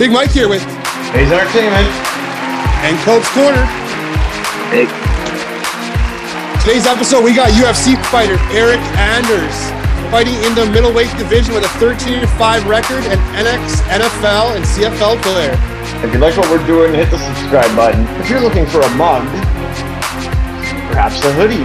Big Mike here with Hayes Entertainment and Cope's Corner. Hey. Today's episode, we got UFC fighter Eryk fighting in the middleweight division with a 13-5 record and NFL and CFL player. If you like what we're doing, hit the subscribe button. If you're looking for a mug, perhaps a hoodie,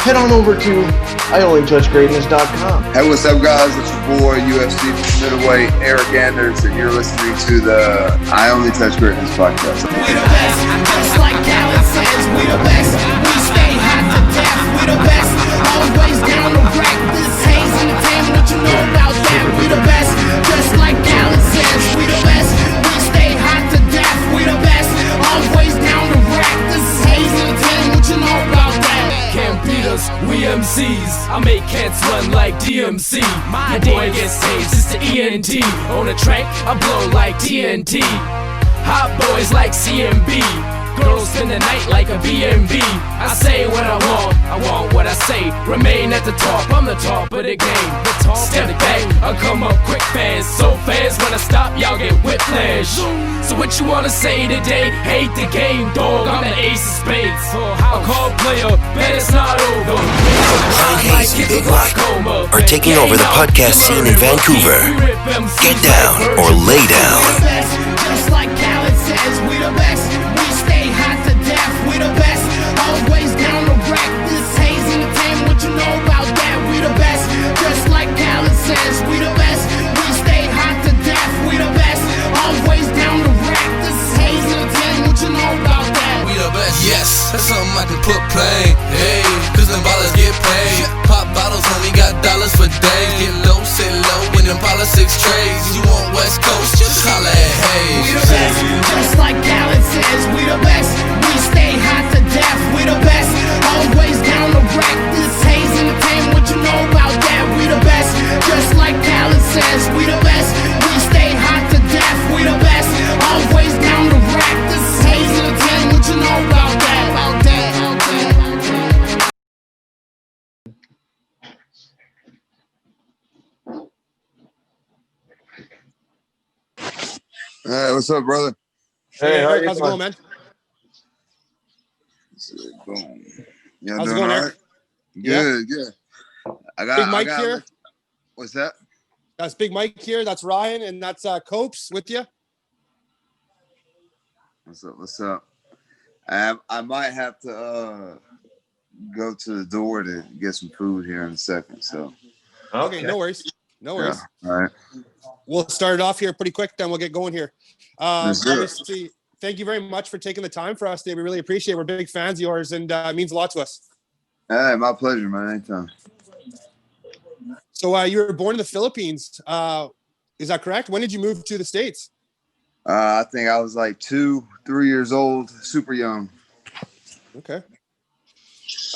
head on over to IOnlyTouchGreatness.com. Hey, what's up, guys? It's your boy, UFC middleweight Eryk, and you're listening to the I Only Touch Greatness podcast. We the best, just like Callan says, we the best. We stay hot to death, we the best. Always down to wreck. This Hayes Entertainment, what you know about that? We the best, just like Callan says, we the best. We stay hot to death, we the best. Always down to wreck. This Hayes Entertainment, what you know about that? Can't beat us, we MCs. I make cats run like DMC. My boy gets tased, it's the ENT. On a track, I blow like TNT. Hot boys like CMB. Girls spend the night like a B&B. I say what I want what I say. Remain at the top, I'm the top of the game. Step back, I come up quick fast. So fast, when I stop, y'all get whiplash. So what you wanna say today? Hate the game, dog, I'm the ace of spades. A call player, bet it's not over. Brian Hayes and Big Mike are taking over the podcast scene in Vancouver. Get down or lay down. Just like Callan says, we the best. We stay hot to death, we the best. Always down to wreck. This Hayes Entertainment, what you know about that? We the best. Just like Callan says, we the best. We stay hot to death, we the best. Always down to wreck. This Hayes Entertainment, what you know about that? We the best, yes, that's something I can put plain. Hey, cause them ballers get paid. Pop bottles, homie, got dollars for days. Get low, sit low, when them politics trades. You want West Coast, just holla at Hayes. We the best, just like Callan says, we the best. We stay hot to death, we the best. Always down to wreck. This Hayes Entertainment, what you know about that? We the best, just like Callan says, we the best. We stay hot to death, we the best. Always down to wreck. This Hayes Entertainment, what you know about that? About that. Hey, what's up, brother? Hey, Eryk, how's it going, man? Boom. Y'all How's it doing going, all Eryk? right? Yeah. Good. Big Mike here. What's that? That's Big Mike here. That's Ryan, and that's Copes with you. What's up? I might have to go to the door to get some food here in a second. So Okay, no worries. No worries. Yeah, all right. We'll start it off here pretty quick, then we'll get going here. Let's do it. Obviously, thank you very much for taking the time for us today. We really appreciate it. We're big fans of yours, and it means a lot to us. Hey, my pleasure, man. Anytime. So you were born in the Philippines. Is that correct? When did you move to the States? I think I was like 2-3 years old, super young. Okay.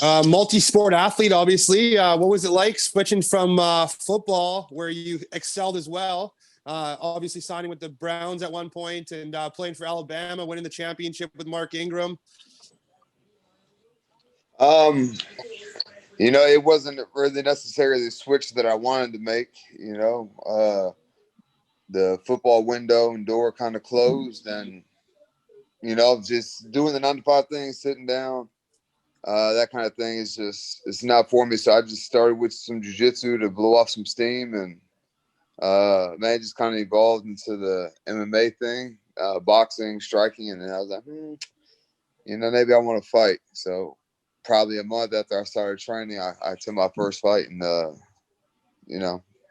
Multi-sport athlete, obviously. What was it like switching from football, where you excelled as well, obviously signing with the Browns at one point and playing for Alabama, winning the championship with Mark Ingram? It wasn't really necessarily the switch that I wanted to make. The football window and door kind of closed, and just doing the 9-to-5 thing, sitting down, that kind of thing is it's not for me. So I just started with some jiu-jitsu to blow off some steam, and man, just kind of evolved into the MMA thing, boxing, striking, and then I was like, maybe I want to fight. So probably a month after I started training, I took my first fight, and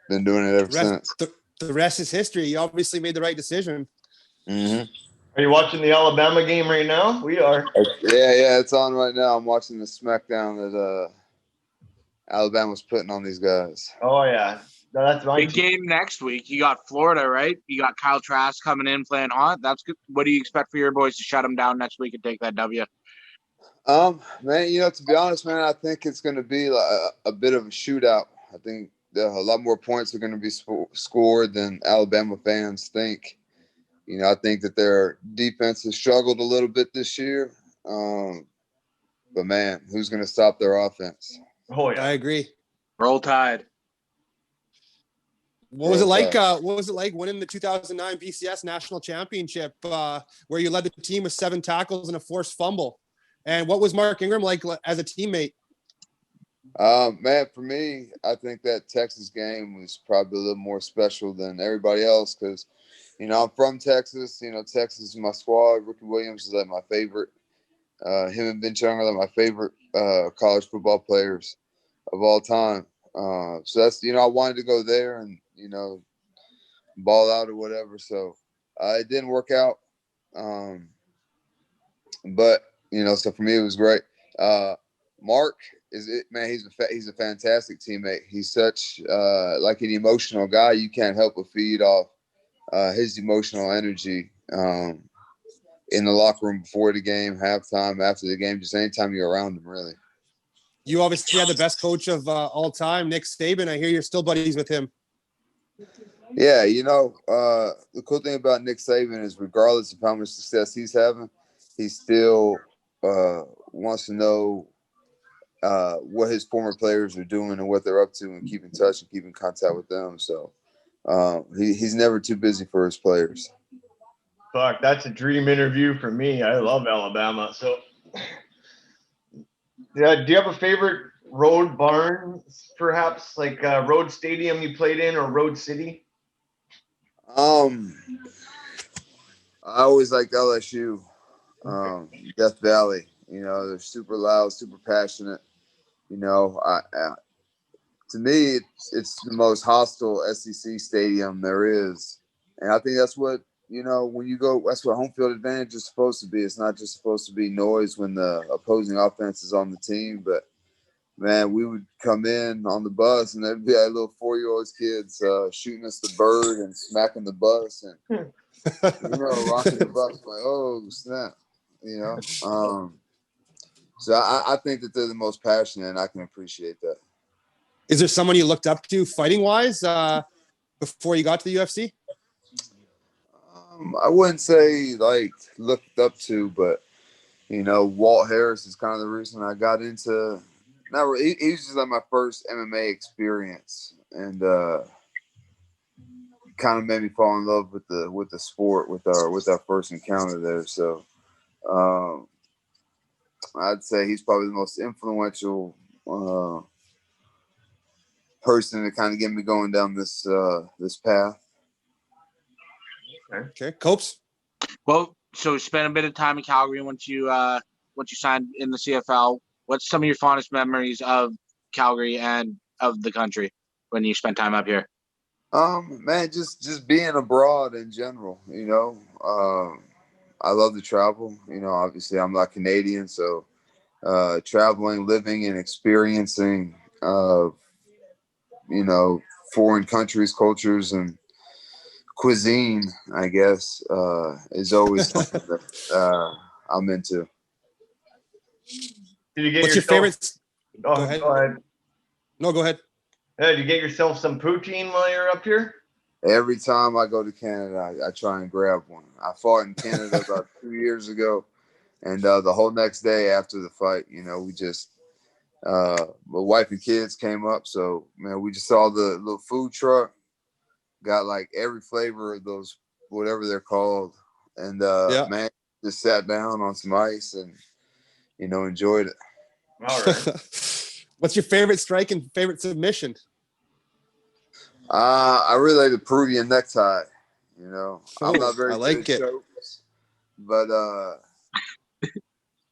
been doing it ever since. The rest is history. You obviously made the right decision. Mm-hmm. Are you watching the Alabama game right now? We are. Yeah, it's on right now. I'm watching the smackdown that Alabama's putting on these guys. Oh, yeah. No, that's my Big game next week. You got Florida, right? You got Kyle Trask coming in playing hot. That's good. What do you expect for your boys to shut them down next week and take that W? Man, to be honest, man, I think it's going to be like a bit of a shootout. I think a lot more points are going to be scored than Alabama fans think. I think that their defense has struggled a little bit this year. But, man, who's going to stop their offense? Oh, yeah. I agree. Roll Tide. What was it like? What was it like winning the 2009 BCS National Championship, where you led the team with 7 tackles and a forced fumble? And what was Mark Ingram like as a teammate? Man, for me, I think that Texas game was probably a little more special than everybody else because, I'm from Texas. Texas is my squad. Ricky Williams is like my favorite. Him and Ben Chung are like my favorite college football players of all time. So that's, I wanted to go there and, ball out or whatever. So it didn't work out. But, so for me, it was great. Mark is it, man. He's a fantastic teammate. He's such like an emotional guy. You can't help but feed off his emotional energy in the locker room before the game, halftime, after the game, just anytime you're around him, really. You obviously had the best coach of all time, Nick Saban. I hear you're still buddies with him. Yeah, the cool thing about Nick Saban is regardless of how much success he's having, he still wants to know what his former players are doing and what they're up to and keep in touch and keep in contact with them. So he's never too busy for his players. Fuck, that's a dream interview for me. I love Alabama. So, yeah, do you have a favorite road barn, perhaps, like road stadium you played in or road city? I always liked LSU, Death Valley. They're super loud, super passionate. To me, it's the most hostile SEC stadium there is, and I think that's what when you go. That's what home field advantage is supposed to be. It's not just supposed to be noise when the opposing offense is on the team, but man, we would come in on the bus and there'd be like little 4-year-old kids shooting us the bird and smacking the bus and rocking the bus like, oh snap, So I think that they're the most passionate, and I can appreciate that. Is there someone you looked up to fighting wise before you got to the UFC? I wouldn't say like looked up to, but Walt Harris is kind of the reason I got into. Not really, he was just like my first MMA experience, and kind of made me fall in love with the sport with our first encounter there. So I'd say he's probably the most influential person to kind of get me going down this path. Okay, Copes. Well, so spent a bit of time in Calgary once you signed in the CFL. What's some of your fondest memories of Calgary and of the country when you spent time up here? Man, just being abroad in general. I love to travel. Obviously I'm not Canadian, so traveling, living, and experiencing foreign countries, cultures, and cuisine, I guess, is always something that I'm into. Did you get What's your favorite? Oh, go ahead. Go ahead. No, go ahead. Did you get yourself some poutine while you're up here? Every time I go to Canada, I try and grab one. I fought in Canada about 2 years ago, and the whole next day after the fight, we just my wife and kids came up, so man, we just saw the little food truck, got like every flavor of those, whatever they're called, and man, just sat down on some ice and enjoyed it. All right. What's your favorite strike and favorite submission? I really like the Peruvian necktie. I'm not very I like good at it. chokes, but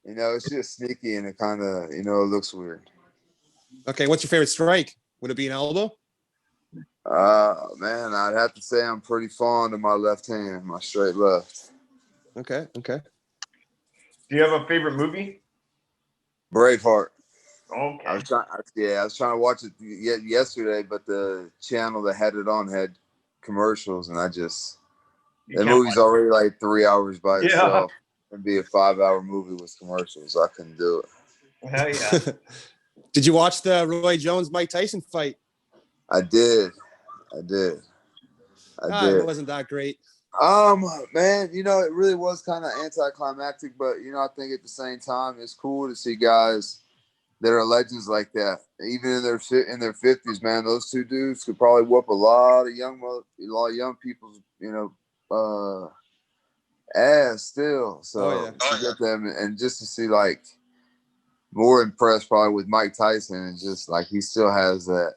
it's just sneaky and it kind of it looks weird. Okay, what's your favorite strike? Would it be an elbow? Man, I'd have to say I'm pretty fond of my left hand, my straight left. Okay. Do you have a favorite movie? Braveheart. Okay. I was trying to watch it yesterday, but the channel that had it on had commercials, and the movie's already like 3 hours by itself. It'd be a 5-hour movie with commercials. I couldn't do it. Hell yeah. Did you watch the Roy Jones Mike Tyson fight? I did. It wasn't that great. Man, it really was kind of anticlimactic, but I think at the same time it's cool to see guys that are legends like that. Even in their 50s, man, those two dudes could probably whoop a lot of young people's, ass still. So to get them and just to see like more impressed probably with Mike Tyson and just like he still has that.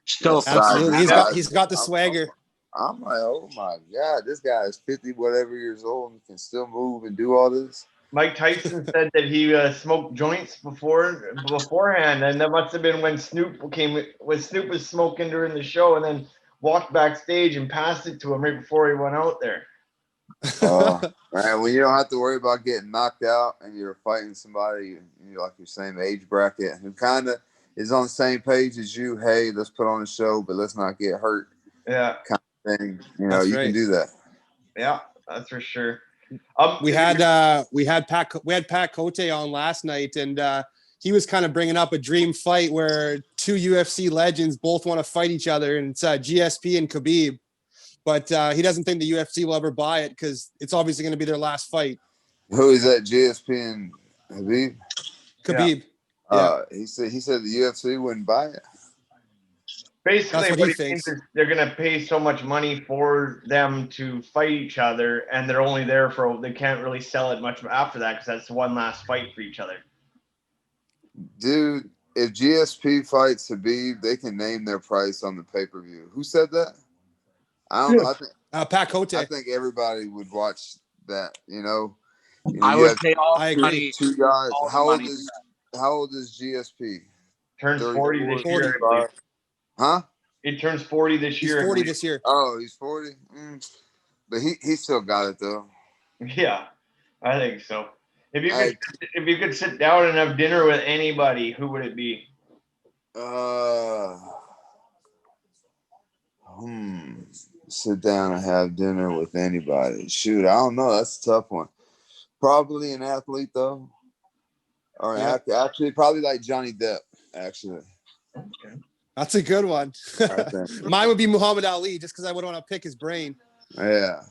Still, absolutely. He's got the swagger. I'm like, oh my God, this guy is 50 whatever years old and can still move and do all this. Mike Tyson said that he smoked joints beforehand, and that must have been when Snoop was smoking during the show, and then walked backstage and passed it to him right before he went out there. Man, when you don't have to worry about getting knocked out and you're fighting somebody, like your same age bracket, who kind of is on the same page as you. Hey, let's put on a show, but let's not get hurt. Yeah, kind of thing. That's you right. can do that. Yeah, that's for sure. We had Pat Cote on last night, and he was kind of bringing up a dream fight where two UFC legends both want to fight each other, and it's GSP and Khabib. But he doesn't think the UFC will ever buy it because it's obviously going to be their last fight. Who is that? GSP and Khabib? Khabib. Yeah. He said the UFC wouldn't buy it. Basically, what he thinks. Is they're going to pay so much money for them to fight each other, and they're only there they can't really sell it much after that because that's one last fight for each other. Dude, if GSP fights Khabib, they can name their price on the pay-per-view. Who said that? I don't know. I think Pat Cote. I think everybody would watch that. I would pay all. I agree. Two guys. How old is GSP? Turns 40 this year. Huh? He turns 40 this year. He's 40 this year. Oh, he's 40. But he still got it though. Yeah, I think so. If you could sit down and have dinner with anybody, who would it be? Sit down and have dinner with anybody. Shoot, I don't know. That's a tough one. Probably an athlete though, or actually probably like Johnny Depp. Actually, okay. That's a good one. Mine would be Muhammad Ali, just because I would want to pick his brain. Yeah,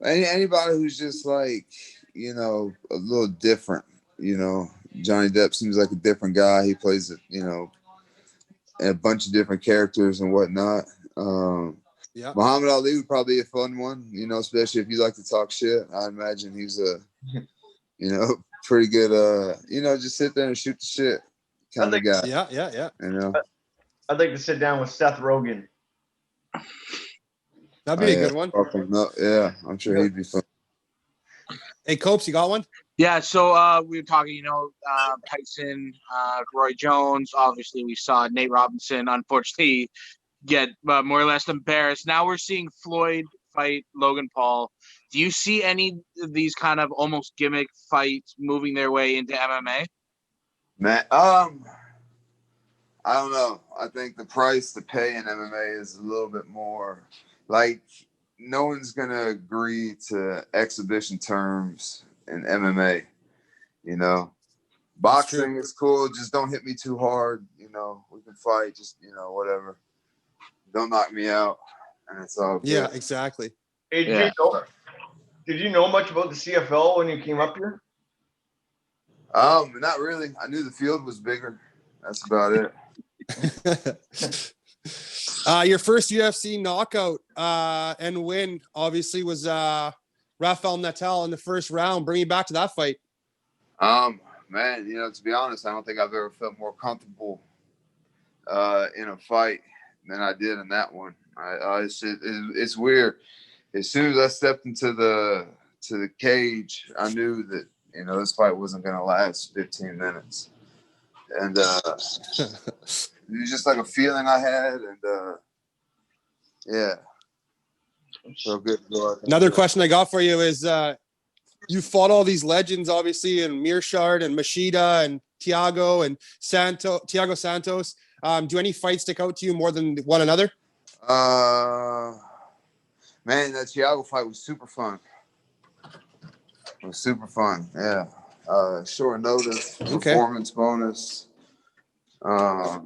anybody who's just like a little different. Johnny Depp seems like a different guy. He plays a bunch of different characters and whatnot. Muhammad Ali would probably be a fun one, especially if you like to talk shit. I imagine he's a, pretty good, just sit there and shoot the shit kind of guy. Yeah. I'd like to sit down with Seth Rogen. That'd be a good one. Yeah, I'm sure he'd be fun. Hey, Copes, you got one? Yeah, so we were talking, Tyson, Roy Jones. Obviously, we saw Nate Robinson, unfortunately, get more or less embarrassed. Now we're seeing Floyd fight Logan Paul. Do you see any of these kind of almost gimmick fights moving their way into MMA? Man, I don't know. I think the price to pay in MMA is a little bit more. Like, no one's gonna agree to exhibition terms in MMA. Boxing is cool. Just don't hit me too hard. We can fight. Just whatever. Don't knock me out, and it's all good. Yeah, exactly. Hey, did you know much about the CFL when you came up here? Not really. I knew the field was bigger. That's about it. Your first UFC knockout and win obviously was Rafael Natal in the first round. Bring me back to that fight. Man, to be honest, I don't think I've ever felt more comfortable in a fight than I did in that one. It's weird. As soon as I stepped into the cage, I knew that this fight wasn't going to last 15 minutes, and it was just like a feeling I had, and yeah, so good. Another question I got for you is, you fought all these legends, obviously, in Mearshart and Machida and Thiago Santos. Do any fights stick out to you more than one another? Man, that Thiago fight was super fun. It was super fun. Yeah. Short notice, performance bonus. Yeah,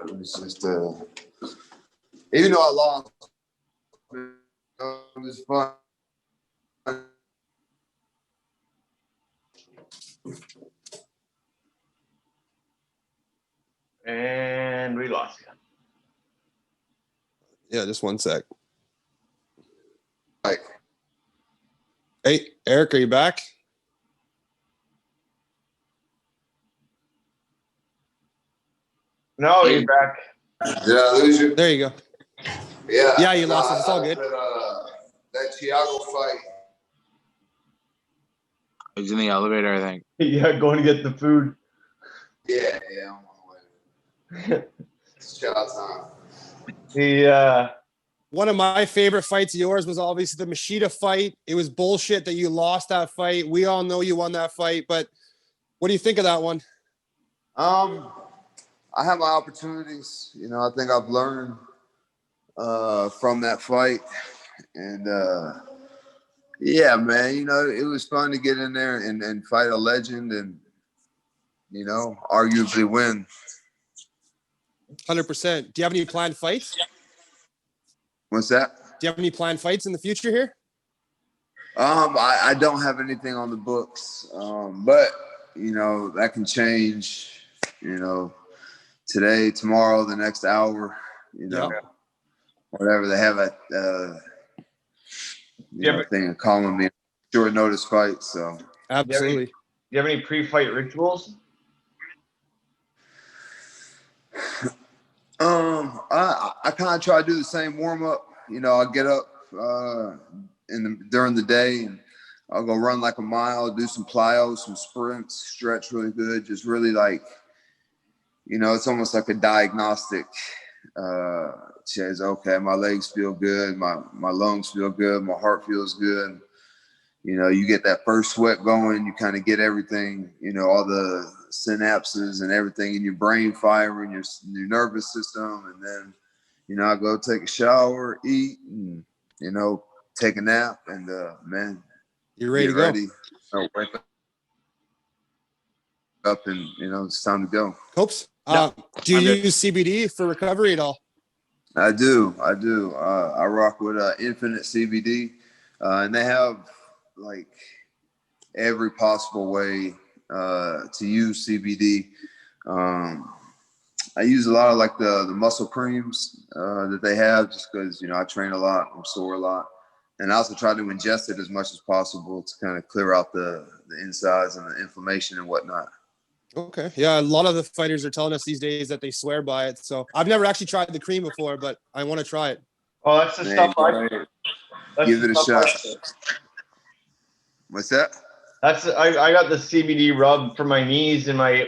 it was just even though I lost, it was fun. And we lost you. Yeah, just one sec. Like, Hey, Eryk, are you back? No, you're back. did I lose you? There you go. Yeah. Yeah, you lost us. It's all good. That Thiago fight. He's in the elevator, I think. Yeah, going to get the food. Yeah, I'm on the way. It's chow time. One of my favorite fights of yours was obviously the Machida fight. It was bullshit that you lost that fight. We all know you won that fight, but what do you think of that one? I have my opportunities. You know, I think I've learned from that fight. And yeah, man, you know, it was fun to get in there and fight a legend and, you know, arguably win. 100%. Do you have any planned fights? What's that? Do you have any planned fights in the future here? I don't have anything on the books, but you know that can change. You know, today, tomorrow, the next hour. You know, whatever they have at thing calling me short notice fight. So absolutely. Do you have any pre-fight rituals? I kind of try to do the same warm up. You know, I get up during the day and I'll go run like a mile, do some plyos, some sprints, stretch really good. Just really like, you know, it's almost like a diagnostic. Says, okay, my legs feel good, my lungs feel good, my heart feels good. You know, you get that first sweat going, you kind of get everything, you know, all the synapses and everything in your brain firing, your nervous system. And then, you know, I go take a shower, eat, and, you know, take a nap. And, man, you're ready to go. Wake up and, you know, it's time to go. Hopes. Do you use CBD for recovery at all? I do. I rock with Infinite CBD. And they have, like, every possible way to use CBD. I use a lot of like the muscle creams that they have just because, you know, I train a lot, I'm sore a lot. And I also try to ingest it as much as possible to kind of clear out the insides and the inflammation and whatnot. Okay. Yeah, a lot of the fighters are telling us these days that they swear by it. So I've never actually tried the cream before, but I want to try it. Oh, that's the stuff give it a shot. What's that? I got the CBD rub for my knees and my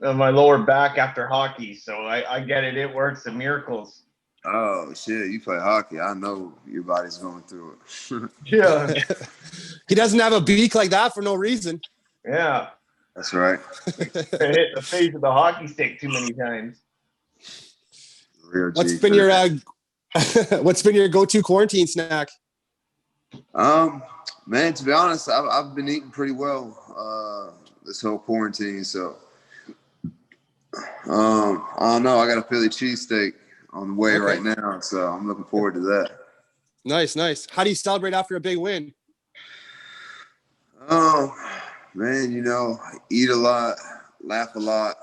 lower back after hockey, so I get it. It works. The miracles. Oh shit! You play hockey. I know your body's going through it. Yeah. He doesn't have a beak like that for no reason. Yeah. That's right. Hit the face with the hockey stick too many times. What's been your go-to quarantine snack? Man, to be honest, I've been eating pretty well this whole quarantine. So I don't know. I got a Philly cheesesteak on the way right now, so I'm looking forward to that. Nice. How do you celebrate after a big win? Man, you know, eat a lot, laugh a lot,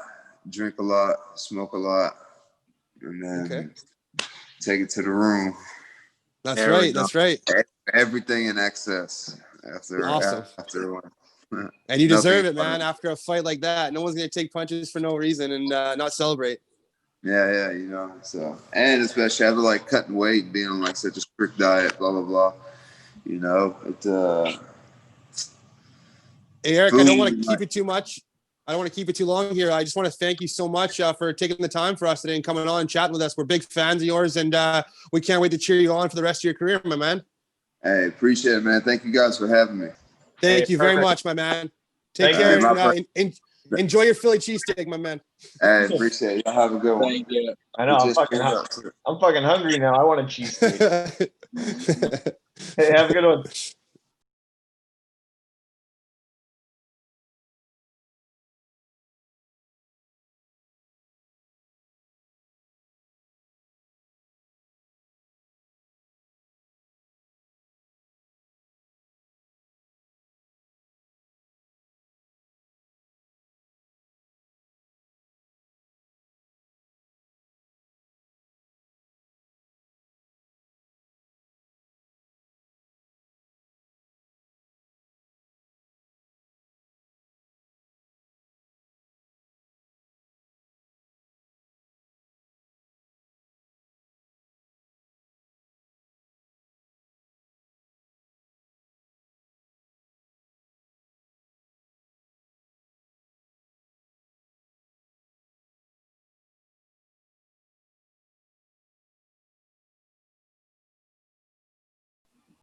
drink a lot, smoke a lot, and then take it to the room. That's right. Everything in excess after one. And you deserve it, man. After a fight like that, no one's gonna take punches for no reason and not celebrate. Yeah, you know. So, and especially after like cutting weight, being on like such a strict diet, blah blah blah. You know, Hey, Eryk, I don't want to keep it too much. I don't want to keep it too long here. I just want to thank you so much for taking the time for us today and coming on and chatting with us. We're big fans of yours, and we can't wait to cheer you on for the rest of your career, my man. Hey, appreciate it, man. Thank you guys for having me. Thank you very much, my man. Take care and enjoy your Philly cheesesteak, my man. Hey, appreciate it. Y'all have a good one. Thank you. I know. I'm fucking hungry now. I want a cheesesteak. Hey, have a good one.